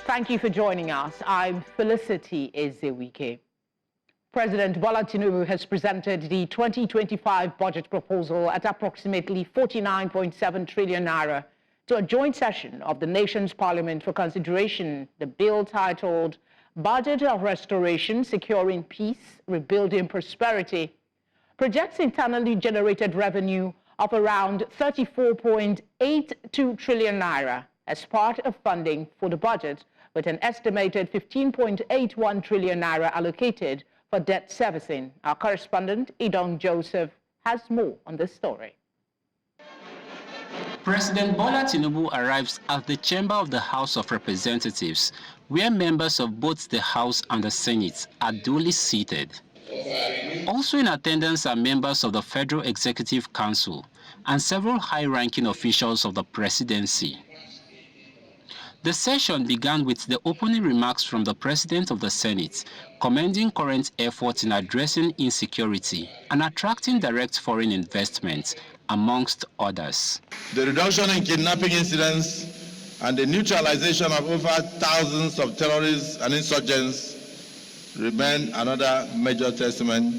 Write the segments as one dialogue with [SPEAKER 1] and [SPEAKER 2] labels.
[SPEAKER 1] Thank you for joining us. I'm Felicity Ezewike. President Bola Tinubu has presented the 2025 budget proposal at approximately 49.7 trillion naira to a joint session of the nation's parliament for consideration. The bill, titled Budget of Restoration, Securing Peace, Rebuilding Prosperity, projects internally generated revenue of around 34.82 trillion naira as part of funding for the budget, with an estimated 15.81 trillion naira allocated for debt servicing. Our correspondent, Idong Joseph, has more on this story.
[SPEAKER 2] President Bola Tinubu arrives at the chamber of the House of Representatives, where members of both the House and the Senate are duly seated. Also in attendance are members of the Federal Executive Council and several high-ranking officials of the presidency. The session began with the opening remarks from the President of the Senate, commending current efforts in addressing insecurity and attracting direct foreign investment, amongst others.
[SPEAKER 3] The reduction in kidnapping incidents and the neutralization of over thousands of terrorists and insurgents remain another major testament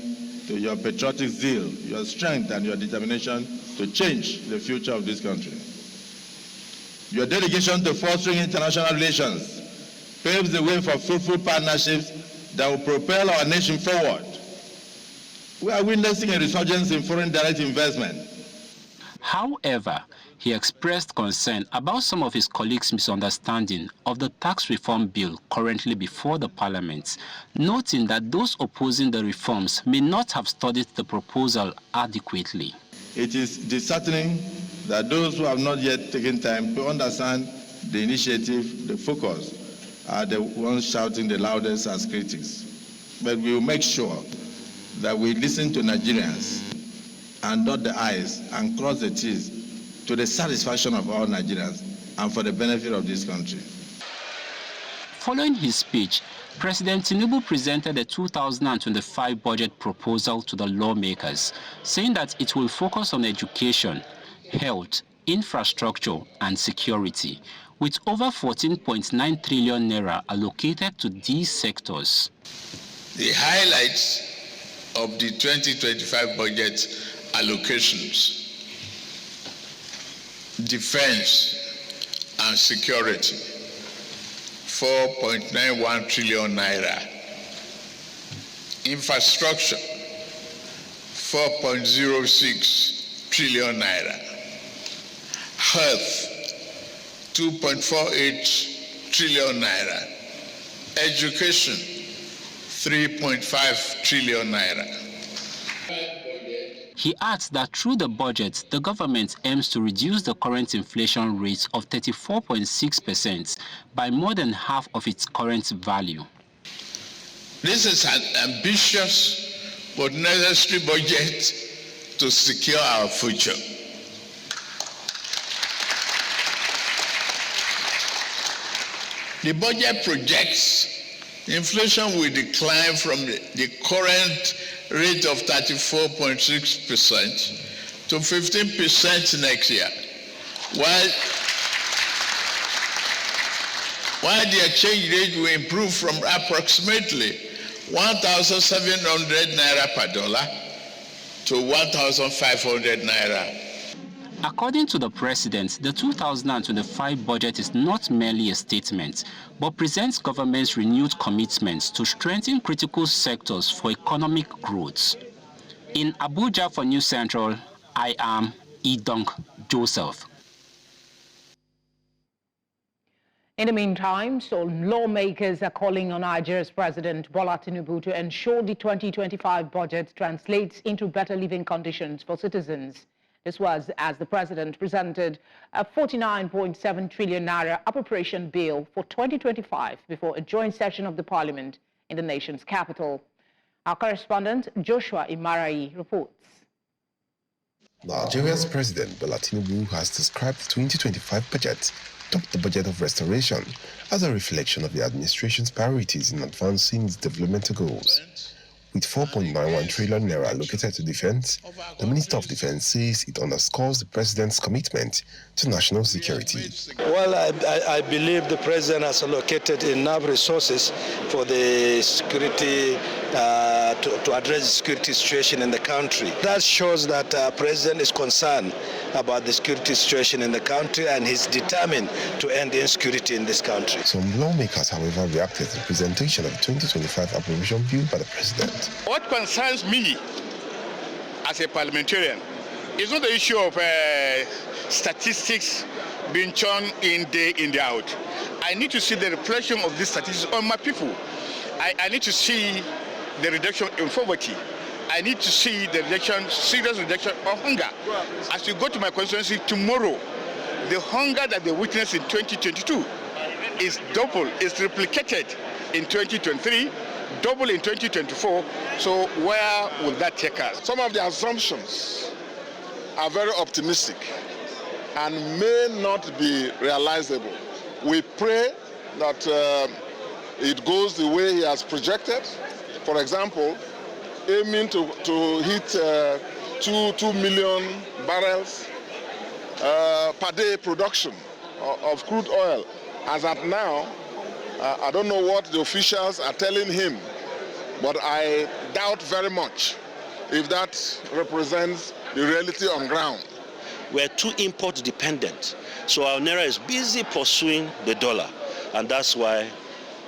[SPEAKER 3] to your patriotic zeal, your strength, and your determination to change the future of this country. Your dedication to fostering international relations paves the way for fruitful partnerships that will propel our nation forward. We are witnessing a resurgence in foreign direct investment.
[SPEAKER 2] However, he expressed concern about some of his colleagues' misunderstanding of the tax reform bill currently before the parliament, noting that those opposing the reforms may not have studied the proposal adequately.
[SPEAKER 3] It is disheartening that those who have not yet taken time to understand the initiative, the focus, are the ones shouting the loudest as critics. But we will make sure that we listen to Nigerians and dot the I's and cross the T's to the satisfaction of all Nigerians and for the benefit of this country.
[SPEAKER 2] Following his speech, President Tinubu presented the 2025 budget proposal to the lawmakers, saying that it will focus on education, health, infrastructure, and security, with over 14.9 trillion naira allocated to these sectors.
[SPEAKER 4] The highlights of the 2025 budget allocations: defense and security, 4.91 trillion naira. Infrastructure, 4.06 trillion naira. Health, 2.48 trillion naira. Education, 3.5 trillion naira.
[SPEAKER 2] He adds that through the budget, the government aims to reduce the current inflation rate of 34.6% by more than half of its current value.
[SPEAKER 4] This is an ambitious but necessary budget to secure our future. The budget projects inflation will decline from the current rate of 34.6% to 15% next year, while the exchange rate will improve from approximately 1,700 naira per dollar to 1,500 naira.
[SPEAKER 2] According to the president, the 2025 budget is not merely a statement, but presents government's renewed commitment to strengthen critical sectors for economic growth. In Abuja for News Central, I am Idong Joseph.
[SPEAKER 1] In the meantime, lawmakers are calling on Nigeria's President Bola Tinubu to ensure the 2025 budget translates into better living conditions for citizens. This was as the president presented a 49.7 trillion naira appropriation bill for 2025 before a joint session of the parliament in the nation's capital. Our correspondent Joshua Imarai reports.
[SPEAKER 5] Nigeria's President Bola Tinubu has described the 2025 budget, dubbed the budget of restoration, as a reflection of the administration's priorities in advancing its developmental goals. With 4.91 trillion naira allocated to defense, the Minister of Defense says it underscores the President's commitment to national security.
[SPEAKER 6] Well, I believe the President has allocated enough resources for the security, to address the security situation in the country. That shows that the President is concerned about the security situation in the country and he's determined to end the insecurity in this country.
[SPEAKER 5] Some lawmakers, however, reacted to the presentation of the 2025 appropriation bill by the President.
[SPEAKER 7] What concerns me as a parliamentarian is not the issue of statistics being churned in day in, day out. I need to see the reflection of these statistics on my people. I need to see the reduction in poverty. I need to see the serious reduction of hunger. As you go to my constituency tomorrow, the hunger that they witnessed in 2022 is double, is replicated in 2023, double in 2024. So where will that take us?
[SPEAKER 8] Some of the assumptions are very optimistic and may not be realizable. We pray that it goes the way he has projected. For example, aiming to hit 2 million barrels per day production of crude oil. As at now, I don't know what the officials are telling him, but I doubt very much if that represents the reality on ground.
[SPEAKER 6] We're too import dependent, so our naira is busy pursuing the dollar, and that's why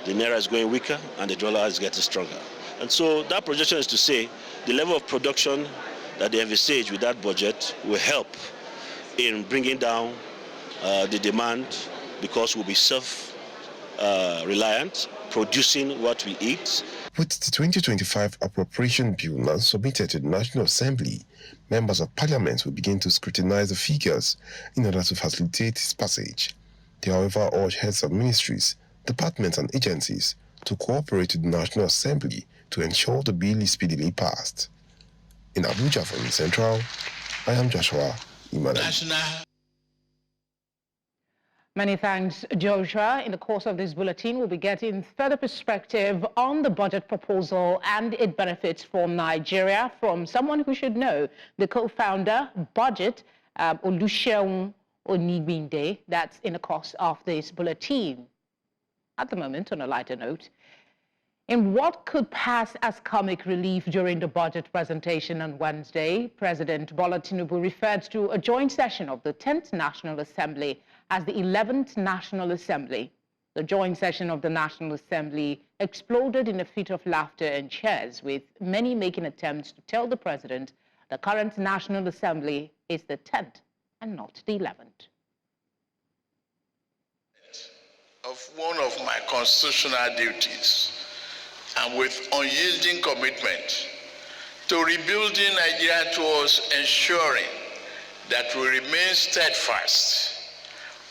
[SPEAKER 6] the naira is going weaker and the dollar is getting stronger. And so that projection is to say the level of production that they envisage with that budget will help in bringing down the demand, because we'll be self-reliant, producing what we eat.
[SPEAKER 5] With the 2025 appropriation bill now submitted to the National Assembly, members of Parliament will begin to scrutinize the figures in order to facilitate its passage. They, however, urge heads of ministries, departments and agencies to cooperate with the National Assembly to ensure the bill is speedily passed. In Abuja from the Central, I am Joshua Imanan.
[SPEAKER 1] Many thanks, Joshua. In the course of this bulletin, we'll be getting further perspective on the budget proposal and its benefits for Nigeria from someone who should know, the co-founder, Budget, Oluseun Onigbinde. That's in the course of this bulletin. At the moment, on a lighter note, in what could pass as comic relief during the budget presentation on Wednesday, President Bola Tinubu referred to a joint session of the 10th National Assembly as the 11th National Assembly. The joint session of the National Assembly exploded in a fit of laughter and cheers, with many making attempts to tell the president the current National Assembly is the 10th and not the 11th.
[SPEAKER 4] Of one of my constitutional duties, and with unyielding commitment to rebuilding Nigeria towards ensuring that we remain steadfast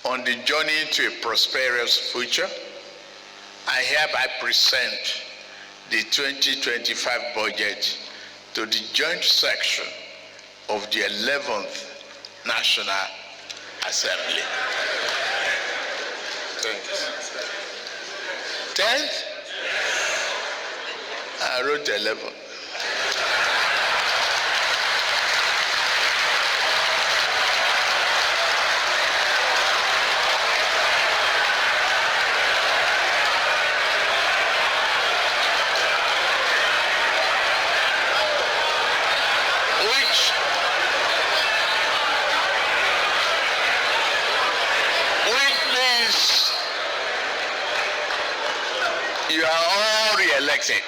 [SPEAKER 4] on the journey to a prosperous future, I hereby present the 2025 budget to the joint section of the 11th National Assembly. 10th? I wrote 11. Which means you are all re-elected.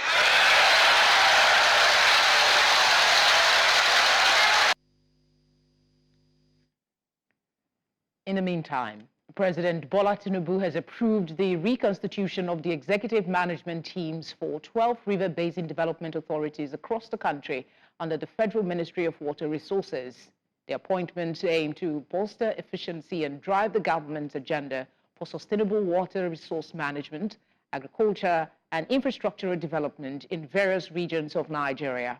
[SPEAKER 1] In the meantime, President Bola Tinubu has approved the reconstitution of the executive management teams for 12 river basin development authorities across the country under the Federal Ministry of Water Resources. The appointments aim to bolster efficiency and drive the government's agenda for sustainable water resource management, agriculture, and infrastructural development in various regions of Nigeria.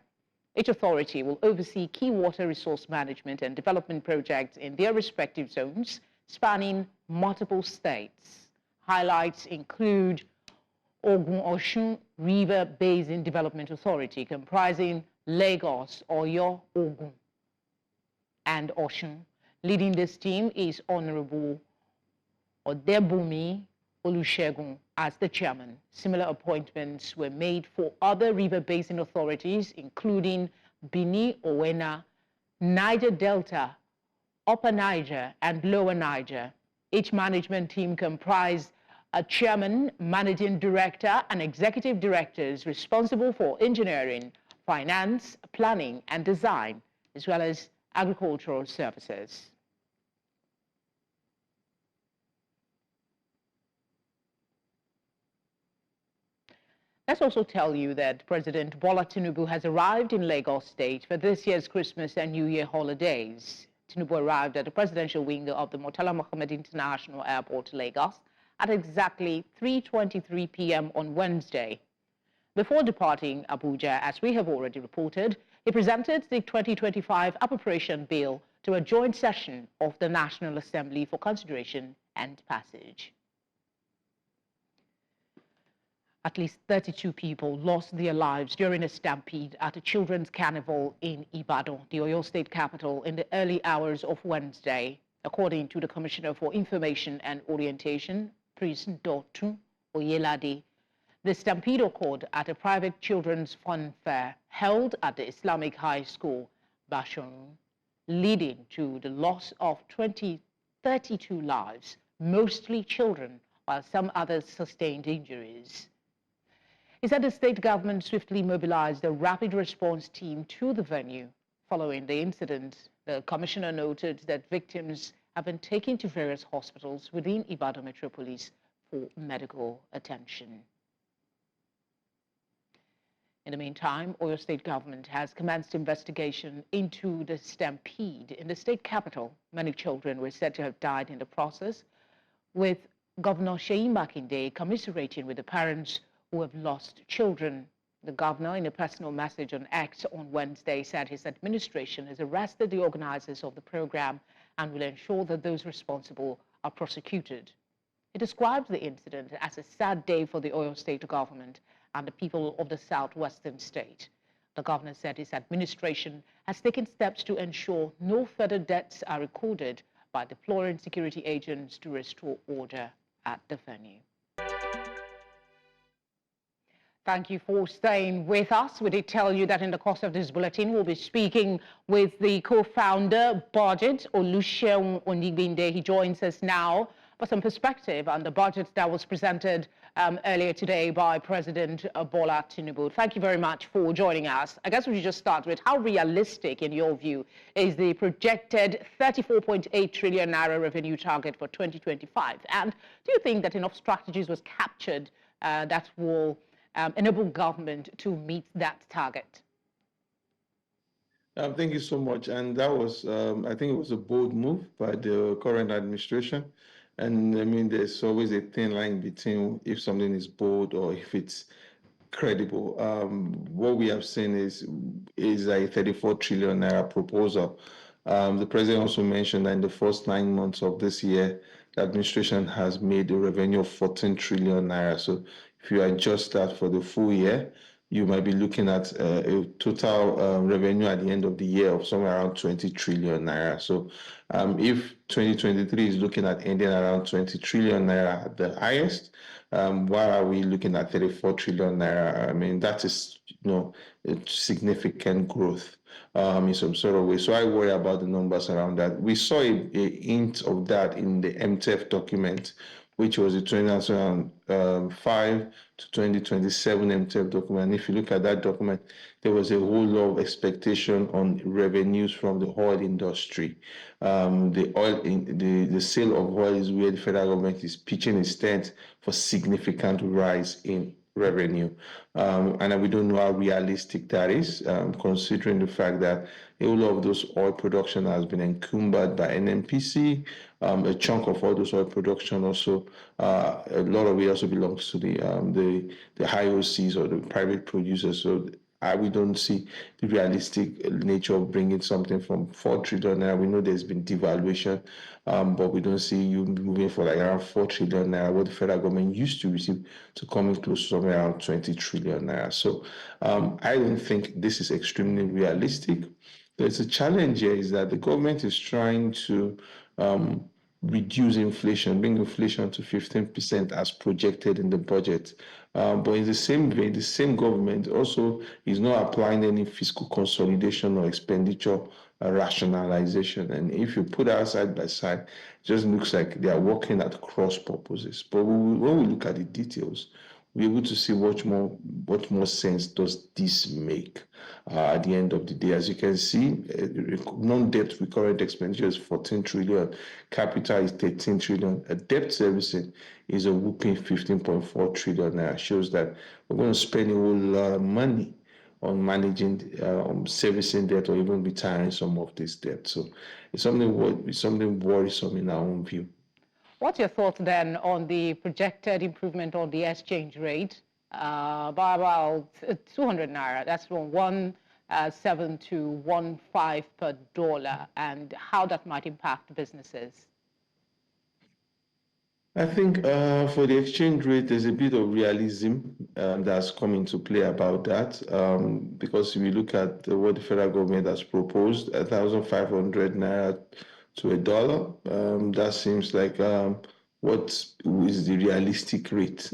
[SPEAKER 1] Each authority will oversee key water resource management and development projects in their respective zones, spanning multiple states. Highlights include Ogun-Osun River Basin Development Authority, comprising Lagos, Oyo, Ogun, and Osun. Leading this team is Honorable Odebumi Olusegun as the chairman. Similar appointments were made for other river basin authorities, including Bini Owena, Niger Delta, Upper Niger, and Lower Niger. Each management team comprised a chairman, managing director, and executive directors responsible for engineering, finance, planning, and design, as well as agricultural services. Let's also tell you that President Bola Tinubu has arrived in Lagos State for this year's Christmas and New Year holidays. Tinubu arrived at the presidential wing of the Murtala Mohammed International Airport, Lagos, at exactly 3:23 p.m. on Wednesday. Before departing Abuja, as we have already reported, he presented the 2025 appropriation bill to a joint session of the National Assembly for consideration and passage. At least 32 people lost their lives during a stampede at a children's carnival in Ibadan, the Oyo State capital, in the early hours of Wednesday. According to the Commissioner for Information and Orientation, Prince Dotun Oyelade, the stampede occurred at a private children's funfair held at the Islamic High School, Bashorun, leading to the loss of 32 lives, mostly children, while some others sustained injuries. He said the state government swiftly mobilized a rapid response team to the venue. Following the incident, the commissioner noted that victims have been taken to various hospitals within Ibadan metropolis for medical attention. In the meantime, Oyo State government has commenced investigation into the stampede in the state capital. Many children were said to have died in the process, with Governor Seyi Makinde commiserating with the parents who have lost children. The governor, in a personal message on X on Wednesday, said his administration has arrested the organizers of the program and will ensure that those responsible are prosecuted. He described the incident as a sad day for the Oyo State government and the people of the southwestern state. The governor said his administration has taken steps to ensure no further deaths are recorded by deploying security agents to restore order at the venue. Thank you for staying with us. We did tell you that in the course of this bulletin, we'll be speaking with the co-founder, Budget, Olusegun Onigbinde. He joins us now for some perspective on the budget that was presented earlier today by President Bola Tinubu. Thank you very much for joining us. I guess we should just start with how realistic, in your view, is the projected 34.8 trillion naira revenue target for 2025? And do you think that enough strategies was captured that will enable government to meet that target?
[SPEAKER 9] Thank you so much. And that was, I think it was a bold move by the current administration. And I mean, there's always a thin line between if something is bold or if it's credible. What we have seen is a 34 trillion naira proposal. The president also mentioned that in the first 9 months of this year, the administration has made a revenue of 14 trillion naira. So if you adjust that for the full year, you might be looking at a total revenue at the end of the year of somewhere around 20 trillion naira. So if 2023 is looking at ending around 20 trillion naira at the highest, why are we looking at 34 trillion naira? I mean, that is, a significant growth in some sort of way. So I worry about the numbers around that. We saw a hint of that in the MTF document, which was the 2005 to 2027 MTF document. If you look at that document, there was a whole lot of expectation on revenues from the oil industry. The sale of oil is where the federal government is pitching its tent for significant rise in revenue. And we don't know how realistic that is, considering the fact that a lot of those oil production has been encumbered by NNPC. A chunk of all those oil production also, a lot of it also belongs to the IOCs or the private producers. So we don't see the realistic nature of bringing something from 4 trillion naira. We know there's been devaluation, but we don't see you moving for like around 4 trillion naira, what the federal government used to receive, to coming close to somewhere around 20 trillion naira. So I don't think this is extremely realistic. There's a challenge here is that the government is trying to reduce inflation, bring inflation to 15% as projected in the budget. But in the same vein, the same government also is not applying any fiscal consolidation or expenditure rationalization. And if you put that side by side, it just looks like they are working at cross purposes. But when we look at the details, we're able to see what more sense does this make at the end of the day. As you can see, non-debt recurrent expenditure is 14 trillion, capital is 13 trillion, debt servicing is a whooping 15.4 trillion. Now shows that we're going to spend a whole lot of money on managing, servicing debt, or even retiring some of this debt. So it's something worrisome in our own view.
[SPEAKER 1] What's your thoughts then on the projected improvement on the exchange rate by about 200 naira? That's from 1.7 to 1.5 per dollar, and how that might impact businesses?
[SPEAKER 9] I think for the exchange rate, there's a bit of realism that's come into play about that, because if you look at what the federal government has proposed, 1,500 naira to a dollar, that seems like what is the realistic rate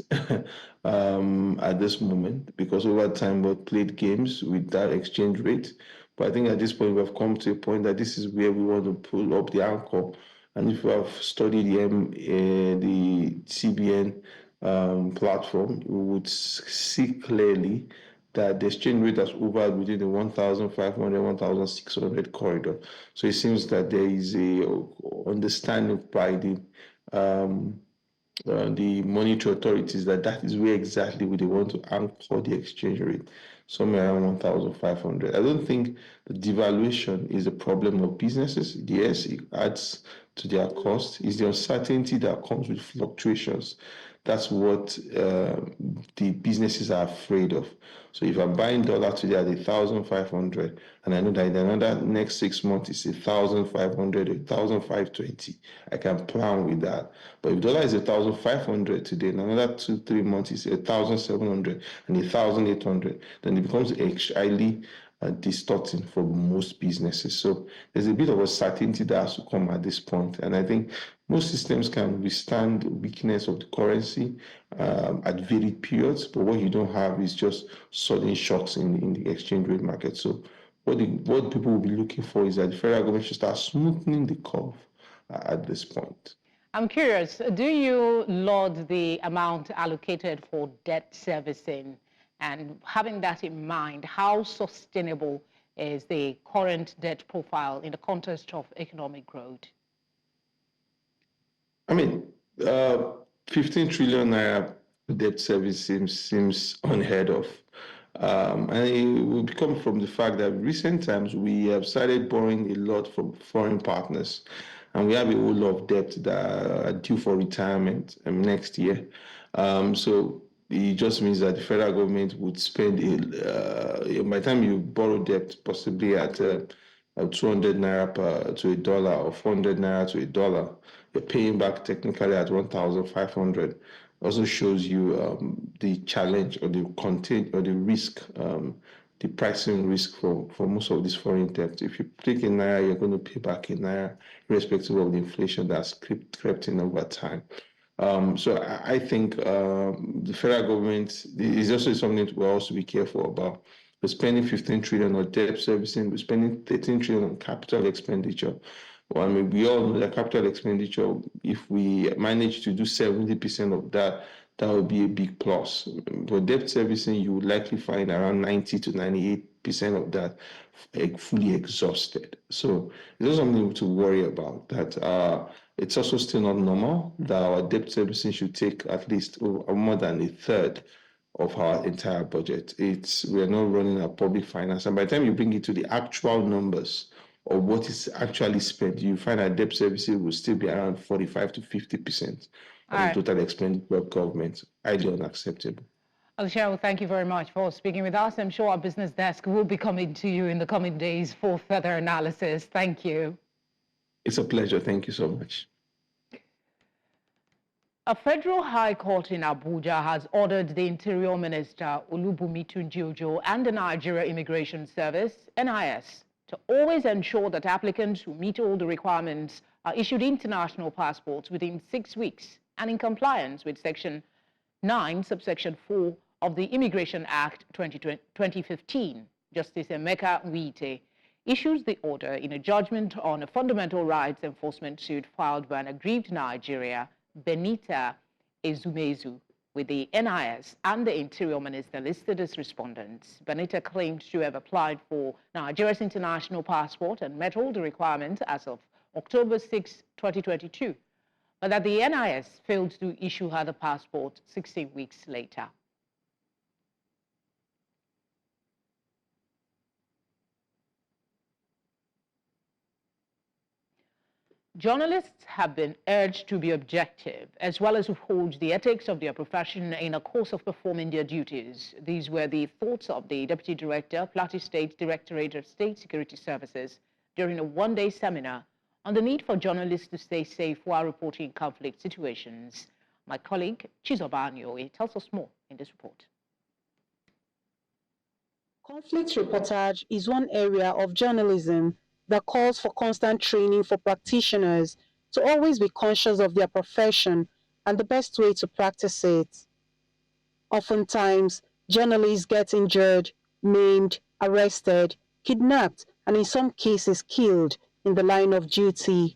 [SPEAKER 9] at this moment, because over time we've played games with that exchange rate. But I think at this point we've come to a point that this is where we want to pull up the anchor. And if we have studied the CBN platform, we would see clearly that the exchange rate has hovered within the 1,500, 1,600 corridor. So it seems that there is a understanding by the monetary authorities that is where exactly they want to anchor the exchange rate, somewhere around 1,500. I don't think the devaluation is a problem of businesses. Yes, it adds to their cost. It's the uncertainty that comes with fluctuations. That's what the businesses are afraid of. So if I'm buying dollar today at 1,500, and I know that in another next 6 months it's 1,500, 1,520, I can plan with that. But if dollar is 1,500 today, in another 2-3 months it's 1,700 and 1,800, then it becomes highly distorting for most businesses. So there's a bit of uncertainty that has to come at this point. And I think most systems can withstand the weakness of the currency at varied periods, but what you don't have is just sudden shocks in the exchange rate market. So what people will be looking for is that the federal government should start smoothing the curve at this point.
[SPEAKER 1] I'm curious, do you laud the amount allocated for debt servicing? And having that in mind, how sustainable is the current debt profile in the context of economic growth?
[SPEAKER 9] I mean, 15 trillion naira debt service seems unheard of. And it will come from the fact that in recent times we have started borrowing a lot from foreign partners, and we have a whole lot of debt that are due for retirement next year. So it just means that the federal government would spend, by the time you borrow debt, possibly at 200 naira to a dollar, or 400 naira to a dollar, you're paying back technically at 1,500. Also shows you the challenge or the content or the risk, the pricing risk for most of these foreign debt. If you take in naira, you're going to pay back in naira, irrespective of the inflation that's crept in over time. So I think the federal government is also something to also be careful about. We're spending 15 trillion on debt servicing. We're spending 13 trillion on capital expenditure. Well, I mean, we all know that capital expenditure, if we manage to do 70% of that, that would be a big plus. For debt servicing, you would likely find around 90 to 98% of that fully exhausted. So it's also something to worry about. That it's also still not normal that our debt servicing should take at least more than a third of our entire budget. We're not running a public finance, and by the time you bring it to the actual numbers of what is actually spent, you find that debt servicing will still be around 45 to 50% of the total expenditure of government. Highly unacceptable.
[SPEAKER 1] Alicia, thank you very much for speaking with us. I'm sure our business desk will be coming to you in the coming days for further analysis. Thank you.
[SPEAKER 9] It's a pleasure. Thank you so much.
[SPEAKER 1] A federal high court in Abuja has ordered the Interior Minister Olubunmi Tunji-Ojo and the Nigeria Immigration Service, NIS, to always ensure that applicants who meet all the requirements are issued international passports within 6 weeks and in compliance with Section 9, subsection 4 of the Immigration Act 2015. Justice Emeka Nwite issues the order in a judgment on a fundamental rights enforcement suit filed by an aggrieved Nigeria, Benita Ezumezu, with the NIS and the Interior Minister listed as respondents. Benita claimed to have applied for Nigeria's international passport and met all the requirements as of October 6, 2022, but that the NIS failed to issue her the passport 16 weeks later. Journalists have been urged to be objective, as well as uphold the ethics of their profession in the course of performing their duties. These were the thoughts of the Deputy Director, Plateau State Directorate of State Security Services, during a one-day seminar on the need for journalists to stay safe while reporting conflict situations. My colleague, Chizoba Anyoe, tells us more in this report.
[SPEAKER 10] Conflict reportage is one area of journalism that calls for constant training for practitioners to always be conscious of their profession and the best way to practice it. Oftentimes, journalists get injured, maimed, arrested, kidnapped, and in some cases killed in the line of duty.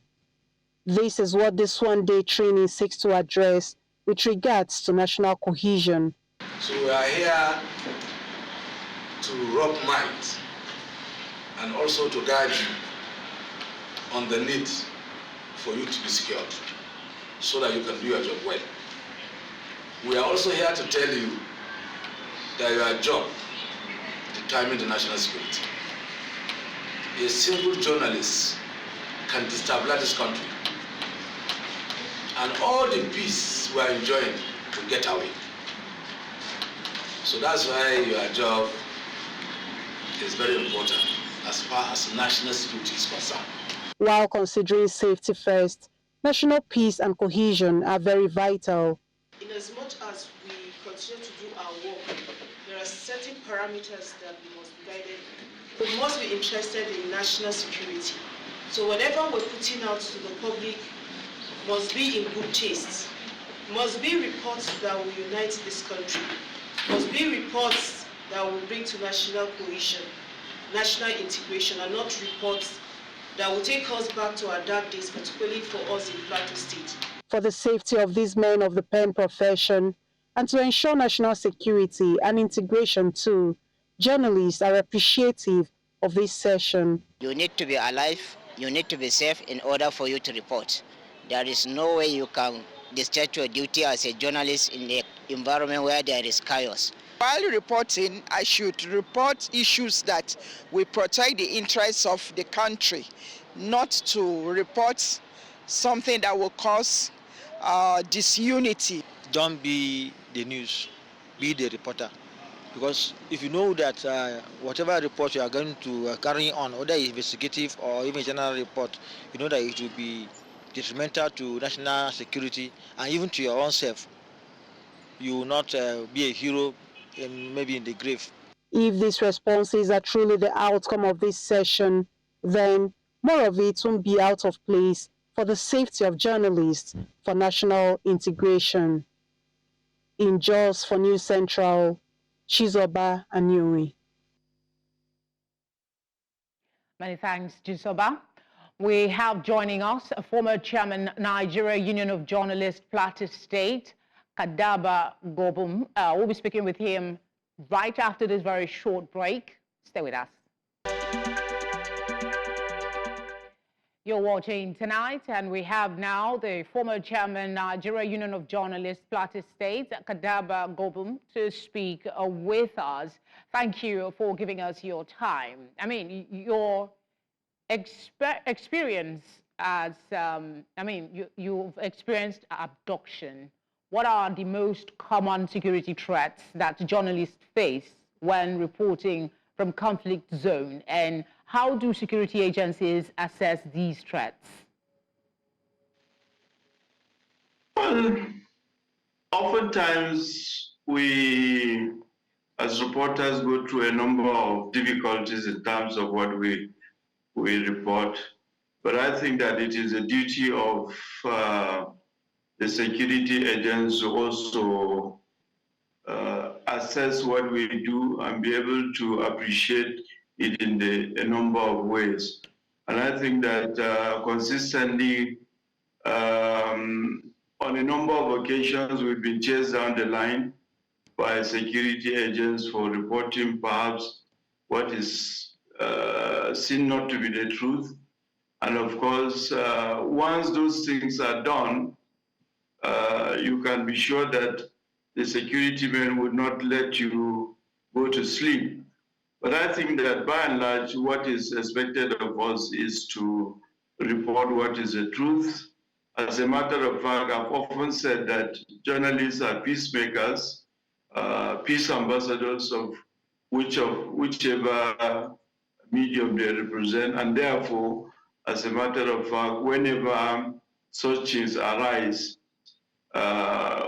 [SPEAKER 10] This is what this one-day training seeks to address with regards to national cohesion.
[SPEAKER 11] So we are here to rub minds and also to guide you on the need for you to be secured so that you can do your job well. We are also here to tell you that your job determines the national security. A single journalist can destabilize this country and all the peace we are enjoying to get away. So that's why your job is very important as far as national security is concerned.
[SPEAKER 10] While considering safety first, national peace and cohesion are very vital.
[SPEAKER 12] In as much as we continue to do our work, there are certain parameters that we must be guided. We must be interested in national security. So whatever we're putting out to the public must be in good taste. Must be reports that will unite this country. Must be reports that will bring to national cohesion, national integration, and not reports that will take us back to our dark days, particularly for us in Plateau State.
[SPEAKER 10] For the safety of these men of the pen profession and to ensure national security and integration too, journalists are appreciative of this session.
[SPEAKER 13] You need to be alive, you need to be safe in order for you to report. There is no way you can discharge your duty as a journalist in the environment where there is chaos.
[SPEAKER 14] While reporting, I should report issues that will protect the interests of the country, not to report something that will cause disunity.
[SPEAKER 15] Don't be the news, be the reporter. Because if you know that whatever report you are going to carry on, whether investigative or even general report, you know that it will be detrimental to national security and even to your own self. You will not be a hero maybe in the grave.
[SPEAKER 10] If these responses are truly the outcome of this session, then more of it won't be out of place for the safety of journalists for national integration. In Jos for News Central, Chizoba Anyoe.
[SPEAKER 1] Many thanks, Chizoba. We have joining us a former chairman, Nigeria Union of Journalists, Plateau State, Kadaba Gobum. We'll be speaking with him right after this very short break. Stay with us. You're watching Tonight, and we have now the former chairman, Nigeria Union of Journalists, Plateau State, Kadaba Gobum, to speak with us. Thank you for giving us your time. I mean, your experience as, you've experienced abduction. what are the most common security threats that journalists face when reporting from conflict zone, and how do security agencies assess these threats?
[SPEAKER 3] Well, oftentimes we, as reporters, go through a number of difficulties in terms of what we report. But I think that it is a duty of the security agents to also assess what we do and be able to appreciate it in a number of ways. And I think that consistently, on a number of occasions, we've been chased down the line by security agents for reporting perhaps what is seen not to be the truth. And of course, once those things are done, you can be sure that the security men would not let you go to sleep. But I think that by and large, what is expected of us is to report what is the truth. As a matter of fact, I've often said that journalists are peacemakers, peace ambassadors of whichever medium they represent, and therefore, as a matter of fact, whenever such things arise,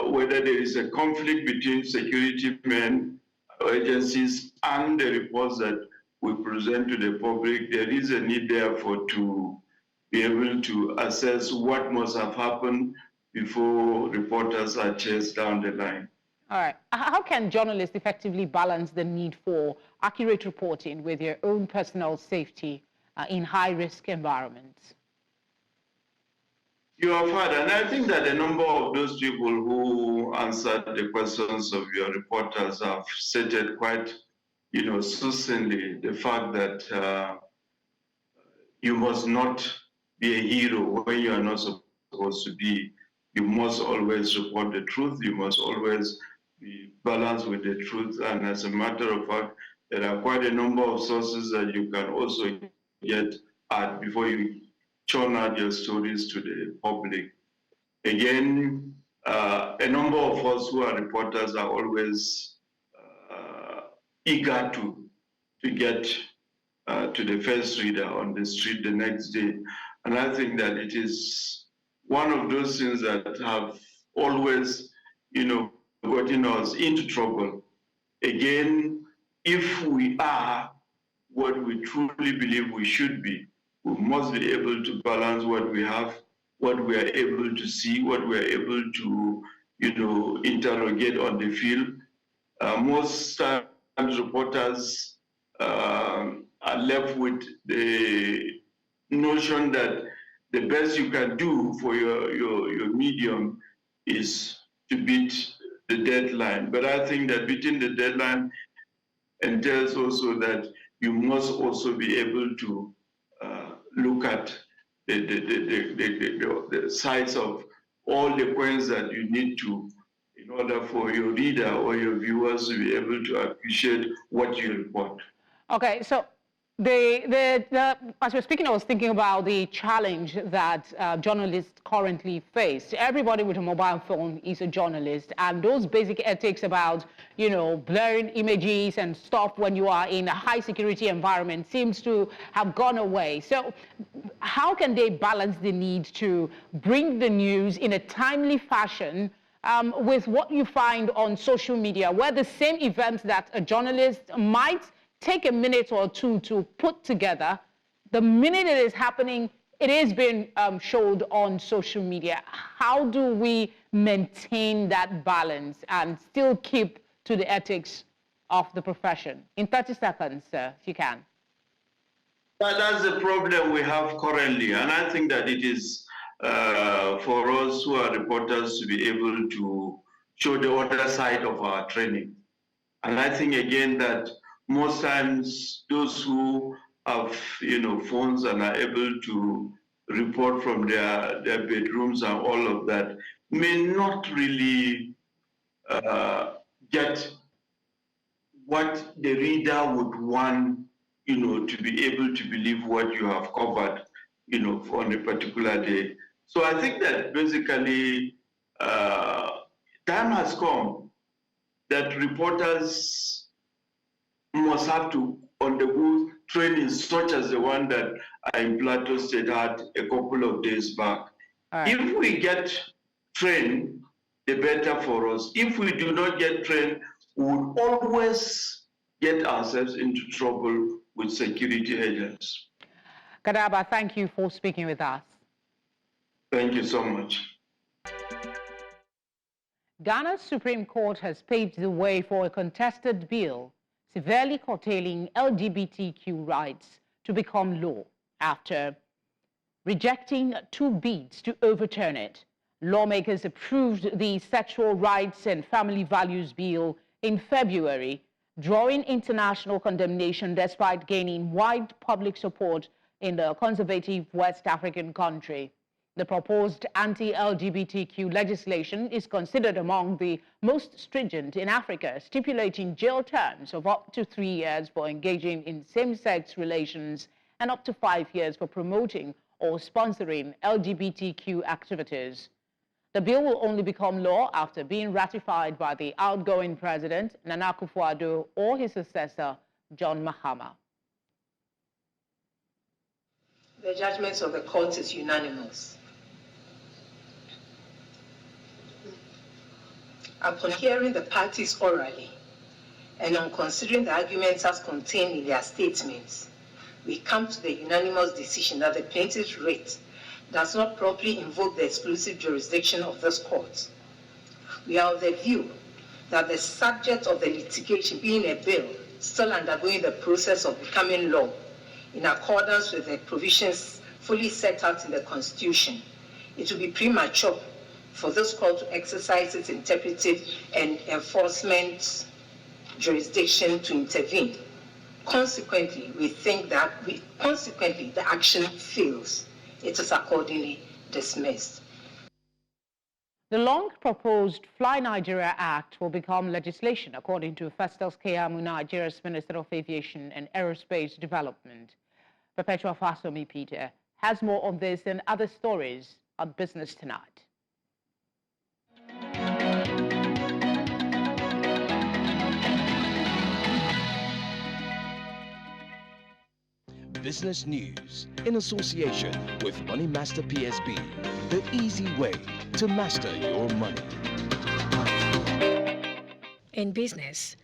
[SPEAKER 3] whether there is a conflict between security men or agencies and the reports that we present to the public, there is a need therefore to be able to assess what must have happened before reporters are chased down the line.
[SPEAKER 1] All right. How can journalists effectively balance the need for accurate reporting with their own personal safety in high-risk environments?
[SPEAKER 3] You have heard, and I think that a number of those people who answered the questions of your reporters have stated quite, succinctly the fact that you must not be a hero when you are not supposed to be. You must always report the truth. You must always be balanced with the truth. And as a matter of fact, there are quite a number of sources that you can also get at before you churn out your stories to the public. Again, a number of us who are reporters are always eager to get to the first reader on the street the next day. And I think that it is one of those things that have always, gotten us into trouble. Again, if we are what we truly believe we should be, we must be able to balance what we have, what we are able to see, what we are able to, interrogate on the field. Most times reporters are left with the notion that the best you can do for your medium is to beat the deadline. But I think that beating the deadline entails also that you must also be able to look at the size of all the points that you need to, in order for your reader or your viewers to be able to appreciate what you report.
[SPEAKER 1] Okay, so as we're speaking, I was thinking about the challenge that journalists currently face. Everybody with a mobile phone is a journalist, and those basic ethics about, blurring images and stuff when you are in a high security environment seems to have gone away. So how can they balance the need to bring the news in a timely fashion with what you find on social media, where the same event that a journalist might take a minute or two to put together, the minute it is happening, it is being showed on social media? How do we maintain that balance and still keep to the ethics of the profession? In 30 seconds, if you can.
[SPEAKER 3] That's the problem we have currently, and I think that it is for us who are reporters to be able to show the other side of our training. And I think again that most times those who have phones and are able to report from their bedrooms and all of that may not really get what the reader would want, to be able to believe what you have covered, on a particular day. So I think that basically
[SPEAKER 16] time has come that reporters must have to undergo training such as the one that in Plateau State had a couple of days back. Right. If we get trained, the better for us. If we do not get trained, we will always get ourselves into trouble with security agents.
[SPEAKER 1] Kadaba, thank you for speaking with us.
[SPEAKER 16] Thank you so much.
[SPEAKER 1] Ghana's Supreme Court has paved the way for a contested bill severely curtailing LGBTQ rights to become law after rejecting 2 bids to overturn it. Lawmakers approved the Sexual Rights and Family Values Bill in February, drawing international condemnation despite gaining wide public support in the conservative West African country. The proposed anti-LGBTQ legislation is considered among the most stringent in Africa, stipulating jail terms of up to 3 years for engaging in same-sex relations and up to 5 years for promoting or sponsoring LGBTQ activities. The bill will only become law after being ratified by the outgoing president, Nana Akufo-Addo, or his successor, John Mahama.
[SPEAKER 17] The judgment of the court is unanimous. Upon hearing the parties orally and on considering the arguments as contained in their statements, we come to the unanimous decision that the plaintiff's writ does not properly invoke the exclusive jurisdiction of this court. We are of the view that the subject of the litigation, being a bill still undergoing the process of becoming law in accordance with the provisions fully set out in the Constitution, it will be premature for this court to exercise its interpretive and enforcement jurisdiction to intervene. Consequently, we think that the action fails. It is accordingly dismissed.
[SPEAKER 1] The long-proposed Fly Nigeria Act will become legislation, according to Festus Keyamo, Nigeria's Minister of Aviation and Aerospace Development. Perpetua Fasomi Peter has more on this and other stories on Business Tonight.
[SPEAKER 18] Business news in association with Money Master PSB, the easy way to master your money.
[SPEAKER 19] In business,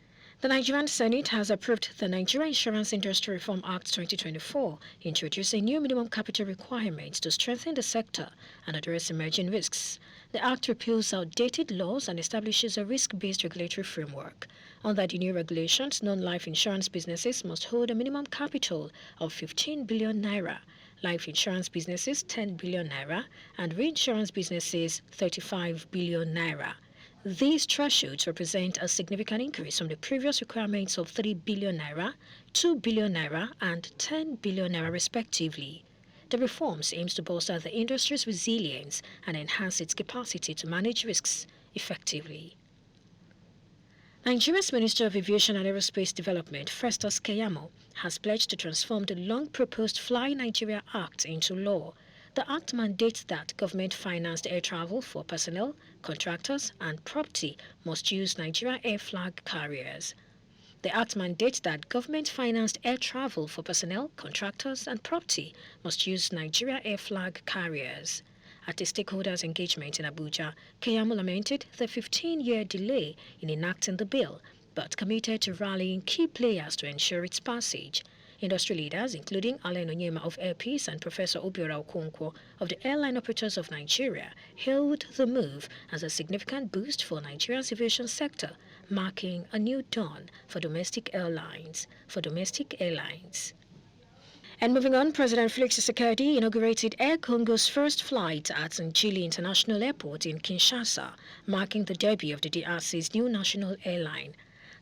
[SPEAKER 19] the Nigerian Senate has approved the Nigeria Insurance Industry Reform Act 2024, introducing new minimum capital requirements to strengthen the sector and address emerging risks. The Act repeals outdated laws and establishes a risk-based regulatory framework. Under the new regulations, non-life insurance businesses must hold a minimum capital of 15 billion naira, life insurance businesses 10 billion naira, and reinsurance businesses 35 billion naira. These thresholds represent a significant increase from the previous requirements of 3 billion naira, 2 billion naira, and 10 billion naira respectively. The reforms aims to bolster the industry's resilience and enhance its capacity to manage risks effectively. Nigeria's Minister of Aviation and Aerospace Development, Festus Keyamo, has pledged to transform the long-proposed Fly Nigeria Act into law. The Act mandates that government-financed air travel for personnel, contractors, and property must use Nigeria air flag carriers. The Act mandates that government-financed air travel for personnel, contractors, and property must use Nigeria air flag carriers. At a stakeholders' engagement in Abuja, Keyamo lamented the 15-year delay in enacting the bill, but committed to rallying key players to ensure its passage. Industry leaders, including Alain Onyema of Air Peace and Professor Obiora Okonkwo of the Airline Operators of Nigeria, hailed the move as a significant boost for Nigeria's aviation sector, marking a new dawn for domestic airlines. And moving on, President Felix Tshisekedi inaugurated Air Congo's first flight at Njili International Airport in Kinshasa, marking the debut of the DRC's new national airline.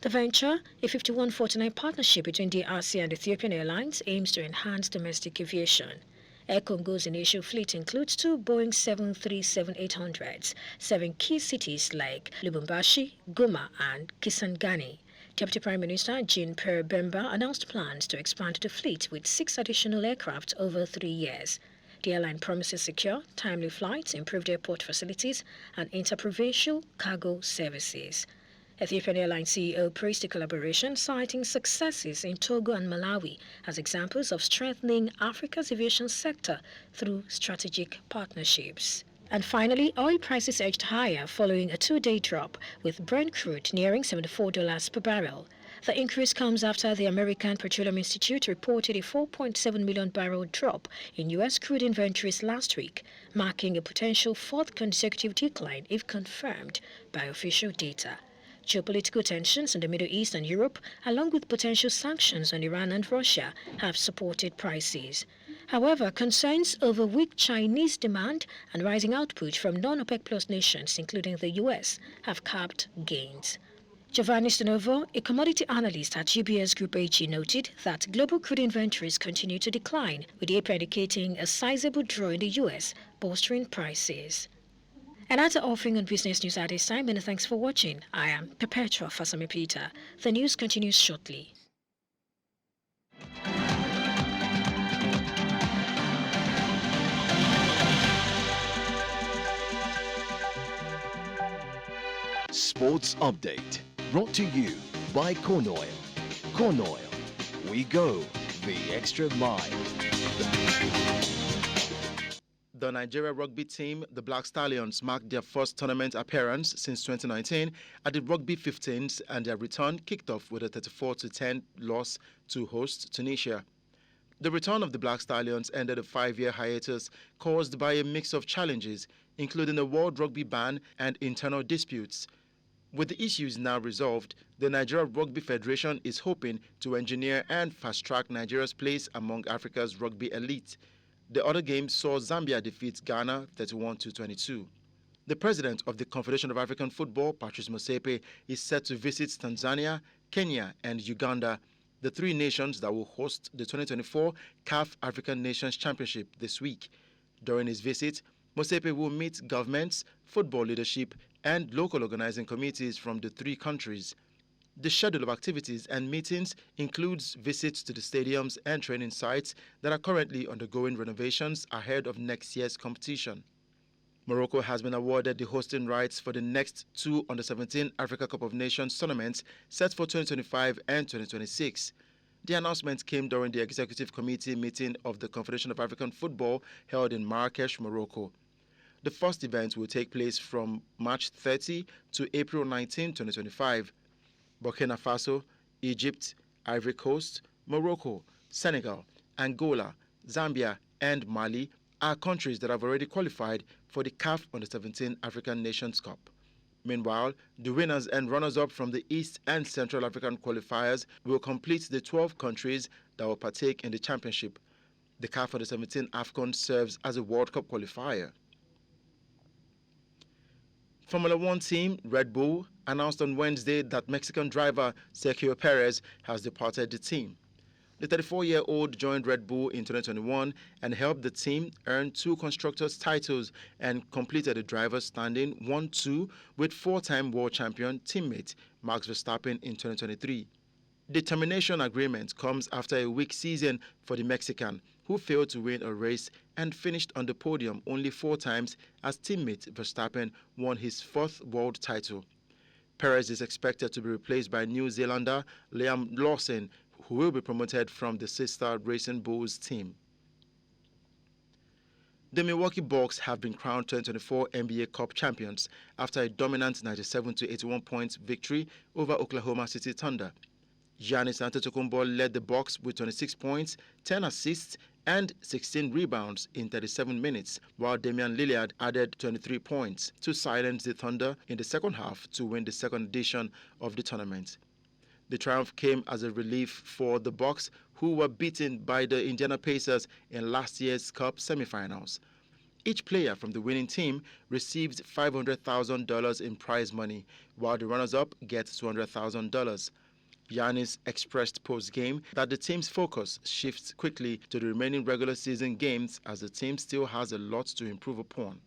[SPEAKER 19] The venture, a 51-49 partnership between DRC and Ethiopian Airlines, aims to enhance domestic aviation. Air Congo's initial fleet includes 2 Boeing 737-800s, 7 key cities like Lubumbashi, Goma, and Kisangani. Deputy Prime Minister Jean-Pierre Bemba announced plans to expand the fleet with 6 additional aircraft over 3 years. The airline promises secure, timely flights, improved airport facilities, and interprovincial cargo services. Ethiopian Airlines CEO praised the collaboration, citing successes in Togo and Malawi as examples of strengthening Africa's aviation sector through strategic partnerships. And finally, oil prices edged higher following a two-day drop, with Brent crude nearing $74 per barrel. The increase comes after the American Petroleum Institute reported a 4.7 million barrel drop in U.S. crude inventories last week, marking a potential fourth consecutive decline if confirmed by official data. Geopolitical tensions in the Middle East and Europe, along with potential sanctions on Iran and Russia, have supported prices. However, concerns over weak Chinese demand and rising output from non-OPEC Plus nations, including the U.S., have capped gains. Giovanni Stanovo, a commodity analyst at UBS Group AG, noted that global crude inventories continue to decline, with April indicating a sizable draw in the U.S., bolstering prices. And that's our offering on Business News at this time, and thanks for watching. I am Perpetua Fasami Peter. The news continues shortly.
[SPEAKER 18] Sports Update, brought to you by Corn Oil. Corn Oil, we go the extra mile.
[SPEAKER 20] The Nigeria rugby team, the Black Stallions, marked their first tournament appearance since 2019 at the Rugby 15s, and their return kicked off with a 34-10 loss to host Tunisia. The return of the Black Stallions ended a 5-year hiatus caused by a mix of challenges, including a World Rugby ban and internal disputes. With the issues now resolved, the Nigeria Rugby Federation is hoping to engineer and fast-track Nigeria's place among Africa's rugby elite. The other game saw Zambia defeat Ghana 31-22. The president of the Confederation of African Football, Patrice Motsepe, is set to visit Tanzania, Kenya, and Uganda, the three nations that will host the 2024 CAF African Nations Championship this week. During his visit, Motsepe will meet governments, football leadership, and local organizing committees from the three countries. The schedule of activities and meetings includes visits to the stadiums and training sites that are currently undergoing renovations ahead of next year's competition. Morocco has been awarded the hosting rights for the next two Under-17 Africa Cup of Nations tournaments set for 2025 and 2026. The announcement came during the Executive Committee meeting of the Confederation of African Football held in Marrakesh, Morocco. The first event will take place from March 30 to April 19, 2025. Burkina Faso, Egypt, Ivory Coast, Morocco, Senegal, Angola, Zambia, and Mali are countries that have already qualified for the CAF Under-17 African Nations Cup. Meanwhile, the winners and runners-up from the East and Central African qualifiers will complete the 12 countries that will partake in the championship. The CAF Under-17 AFCON serves as a World Cup qualifier. Formula One team Red Bull announced on Wednesday that Mexican driver Sergio Perez has departed the team. The 34-year-old joined Red Bull in 2021 and helped the team earn 2 constructors' titles and completed the driver's standing 1-2 with 4-time world champion teammate Max Verstappen in 2023. The termination agreement comes after a weak season for the Mexican, who failed to win a race and finished on the podium only 4 times as teammate Verstappen won his 4th world title. Perez is expected to be replaced by New Zealander Liam Lawson, who will be promoted from the sister Racing Bulls team. The Milwaukee Bucks have been crowned 2024 NBA Cup champions after a dominant 97-81 points victory over Oklahoma City Thunder. Giannis Antetokounmpo led the Bucks with 26 points, 10 assists, and 16 rebounds in 37 minutes, while Damian Lillard added 23 points to silence the Thunder in the second half to win the second edition of the tournament. The triumph came as a relief for the Bucks, who were beaten by the Indiana Pacers in last year's Cup semifinals. Each player from the winning team received $500,000 in prize money, while the runners-up get $200,000. Giannis expressed post-game that the team's focus shifts quickly to the remaining regular season games as the team still has a lot to improve upon.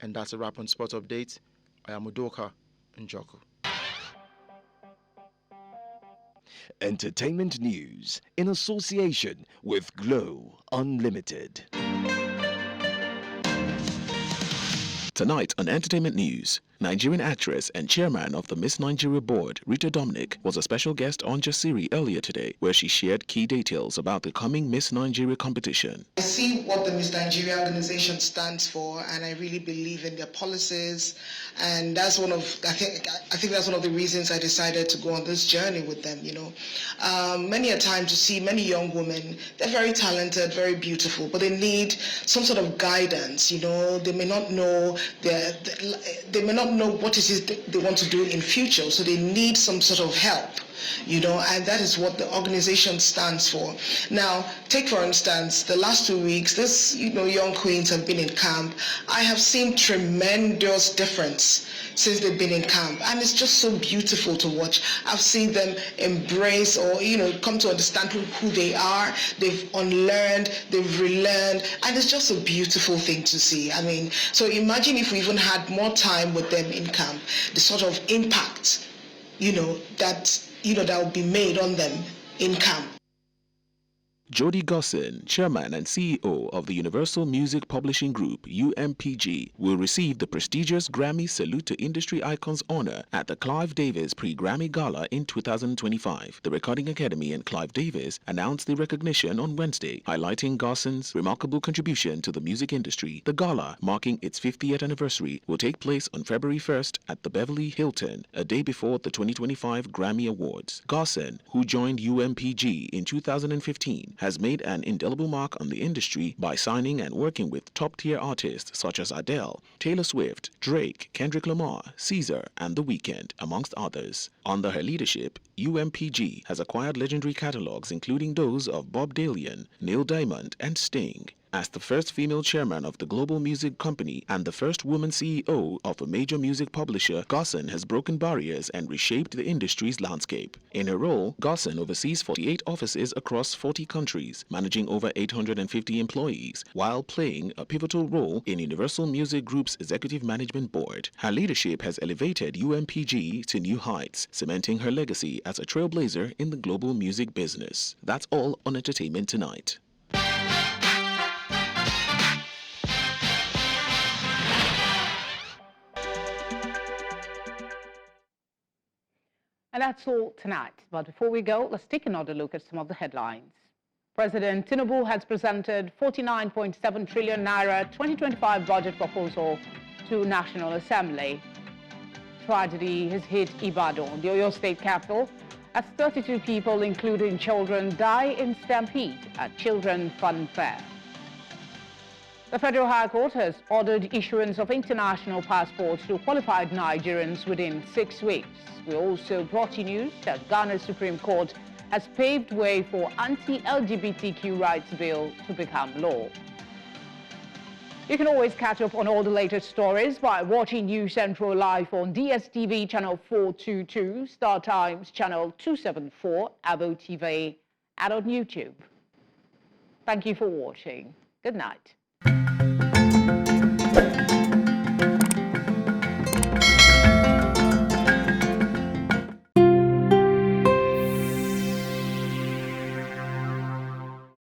[SPEAKER 20] And that's a wrap on Sports Update. I am Udoka Njoku.
[SPEAKER 18] Entertainment news in association with Glow Unlimited. Tonight on Entertainment News, Nigerian actress and chairman of the Miss Nigeria board, Rita Dominic, was a special guest on Jasiri earlier today, where she shared key details about the coming Miss Nigeria competition.
[SPEAKER 21] I see what the Miss Nigeria organization stands for, and I really believe in their policies, and that's I think that's one of the reasons I decided to go on this journey with them. Many a time to see many young women, they're very talented, very beautiful, but they need some sort of guidance. They may not know what it is they want to do in future, so they need some sort of help, and that is what the organization stands for. Now, take for instance, the last 2 weeks, this young queens have been in camp. I have seen tremendous difference since they've been in camp, and it's just so beautiful to watch. I've seen them embrace or come to understand who they are. They've unlearned, they've relearned, and it's just a beautiful thing to see. So imagine if we even had more time with them in camp, the sort of impact that will be made on them in camp.
[SPEAKER 18] Jody Gossin, chairman and CEO of the Universal Music Publishing Group, UMPG, will receive the prestigious Grammy Salute to Industry Icons honor at the Clive Davis Pre-Grammy Gala in 2025. The Recording Academy and Clive Davis announced the recognition on Wednesday, highlighting Gossin's remarkable contribution to the music industry. The gala, marking its 50th anniversary, will take place on February 1st at the Beverly Hilton, a day before the 2025 Grammy Awards. Gossin, who joined UMPG in 2015, has made an indelible mark on the industry by signing and working with top-tier artists such as Adele, Taylor Swift, Drake, Kendrick Lamar, Caesar, and The Weeknd, amongst others. Under her leadership, UMPG has acquired legendary catalogs including those of Bob Dylan, Neil Diamond, and Sting. As the first female chairman of the global music company and the first woman CEO of a major music publisher, Gossin has broken barriers and reshaped the industry's landscape. In her role, Gossin oversees 48 offices across 40 countries, managing over 850 employees, while playing a pivotal role in Universal Music Group's executive management board. Her leadership has elevated UMPG to new heights, cementing her legacy as a trailblazer in the global music business. That's all on Entertainment Tonight.
[SPEAKER 1] And that's all tonight. But before we go, let's take another look at some of the headlines. President Tinubu has presented 49.7 trillion naira 2025 budget proposal to National Assembly. Tragedy has hit Ibadan, the Oyo State capital, as 32 people, including children, die in Stampede at Children Funfair. The Federal High Court has ordered issuance of international passports to qualified Nigerians within 6 weeks. We also brought you news that Ghana's Supreme Court has paved way for anti-LGBTQ rights bill to become law. You can always catch up on all the latest stories by watching News Central live on DSTV channel 422, Star Times channel 274, Abo TV, and on YouTube. Thank you for watching. Good night.